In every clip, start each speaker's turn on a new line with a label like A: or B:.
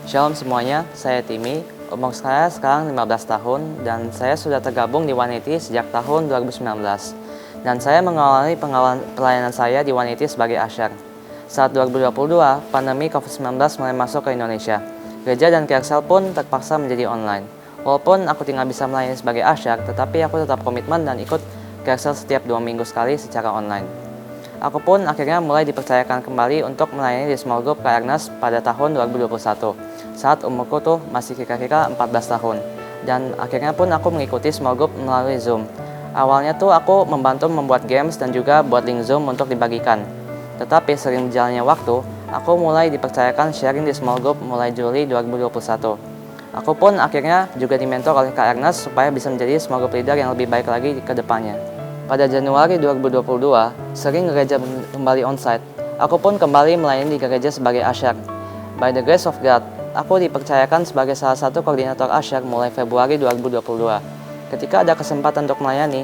A: Shalom semuanya, saya Timi. Umur saya sekarang 15 tahun dan saya sudah tergabung di 180 sejak tahun 2019. Dan saya mengawali pelayanan saya di 180 sebagai usher. Saat 2022, pandemi COVID-19 mulai masuk ke Indonesia. Gereja dan KXL pun terpaksa menjadi online. Walaupun aku tinggal bisa melayani sebagai usher, tetapi aku tetap komitmen dan ikut KXL setiap 2 minggu sekali secara online. Aku pun akhirnya mulai dipercayakan kembali untuk melayani di small group Kairnas pada tahun 2021 saat umurku tuh masih kira-kira 14 tahun. Dan akhirnya pun aku mengikuti small group melalui Zoom. Awalnya tuh aku membantu membuat games dan juga buat link Zoom untuk dibagikan. Tetapi sering berjalannya waktu, aku mulai dipercayakan sharing di small group mulai Juli 2021. Aku pun akhirnya juga dimentor oleh Kak Ernest supaya bisa menjadi small group leader yang lebih baik lagi ke depannya. Pada Januari 2022, sering gereja kembali onsite. Aku pun kembali melayani di gereja sebagai usher. By the grace of God, aku dipercayakan sebagai salah satu koordinator usher mulai Februari 2022. Ketika ada kesempatan untuk melayani,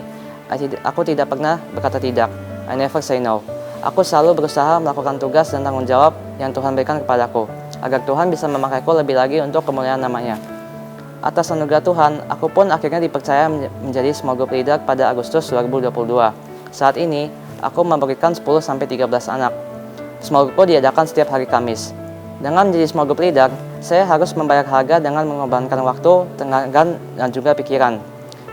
A: aku tidak pernah berkata tidak. I never say no. Aku selalu berusaha melakukan tugas dan tanggung jawab yang Tuhan berikan kepadaku, agar Tuhan bisa memakaiku lebih lagi untuk kemuliaan namanya. Atas anugerah Tuhan, aku pun akhirnya dipercaya menjadi small group leader pada Agustus 2022. Saat ini, aku memberikan 10-13 anak. Small group diadakan setiap hari Kamis. Dengan menjadi small group leader, saya harus membayar harga dengan mengorbankan waktu, tenaga, dan juga pikiran.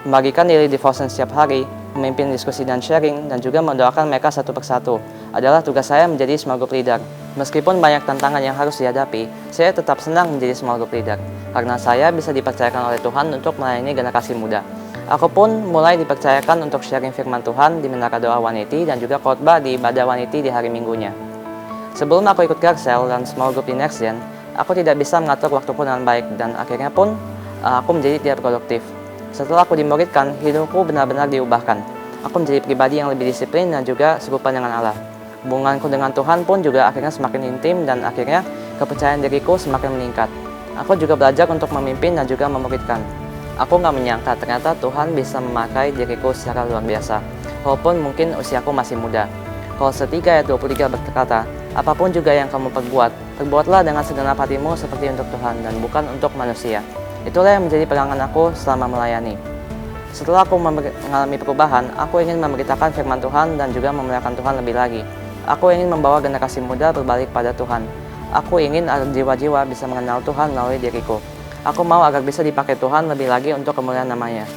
A: Membagikan daily devotion setiap hari, memimpin diskusi dan sharing, dan juga mendoakan mereka satu persatu adalah tugas saya menjadi small group leader. Meskipun banyak tantangan yang harus dihadapi, saya tetap senang menjadi small group leader karena saya bisa dipercayakan oleh Tuhan untuk melayani generasi muda. Aku pun mulai dipercayakan untuk sharing firman Tuhan di Menara Doa 180 dan juga khotbah di ibadah 180 di hari Minggunya. Sebelum aku ikut KXL dan small group di Next Gen, aku tidak bisa mengatur waktuku dengan baik dan akhirnya pun aku menjadi tidak produktif. Setelah aku dimuridkan, hidupku benar-benar diubahkan. Aku menjadi pribadi yang lebih disiplin dan juga serupa dengan Allah. Hubunganku dengan Tuhan pun juga akhirnya semakin intim dan akhirnya kepercayaan diriku semakin meningkat. Aku juga belajar untuk memimpin dan juga memuridkan. Aku gak menyangka ternyata Tuhan bisa memakai diriku secara luar biasa, walaupun mungkin usiaku masih muda. Kolose 3 ayat 23 berkata, apapun juga yang kamu perbuatlah dengan segenap hatimu seperti untuk Tuhan dan bukan untuk manusia. Itulah yang menjadi pegangan aku selama melayani. Setelah aku mengalami perubahan, aku ingin memberitakan firman Tuhan dan juga memuliakan Tuhan lebih lagi. Aku ingin membawa generasi muda berbalik pada Tuhan. Aku ingin agar jiwa-jiwa bisa mengenal Tuhan melalui diriku. Aku mau agar bisa dipakai Tuhan lebih lagi untuk kemuliaan namanya.